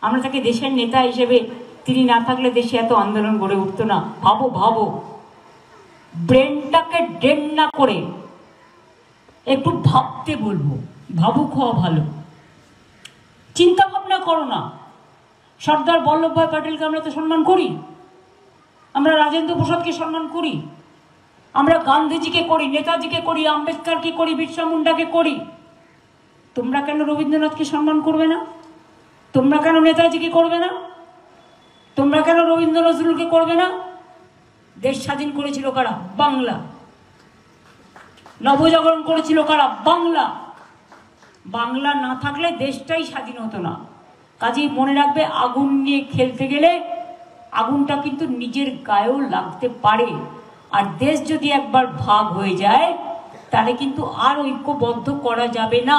আমরা তাকে দেশের নেতা হিসেবে, তিনি না থাকলে দেশে এত আন্দোলন গড়ে উঠতো না। ভাবো ভাবো, ব্রেনটাকে ড্রেন না করে একটু ভাবতে বলবো, ভাবুক হওয়া ভালো, চিন্তা ভাবনা করো না। সর্দার বল্লভভাই প্যাটেলকে আমরা তো সম্মান করি, আমরা রাজেন্দ্র প্রসাদকে সম্মান করি, আমরা গান্ধীজিকে করি, নেতাজিকে করি, আম্বেদকরকে করি, বিরসা মুন্ডাকে করি। তোমরা কেন রবীন্দ্রনাথকে সম্মান করবে না? তোমরা কেন নেতাজিকে করবে না? তোমরা কেন রবীন্দ্র নজরুলকে করবে না? দেশ স্বাধীন করেছিল কারা? বাংলা। নবজাগরণ করেছিল কারা? বাংলা। বাংলা না থাকলে দেশটাই স্বাধীন হতো না। কাজেই মনে রাখবে, আগুন নিয়ে খেলতে গেলে আগুনটা কিন্তু নিজের গায়েও লাগতে পারে। আর দেশ যদি একবার ভাগ হয়ে যায় তাহলে কিন্তু আর ঐক্যবদ্ধ করা যাবে না।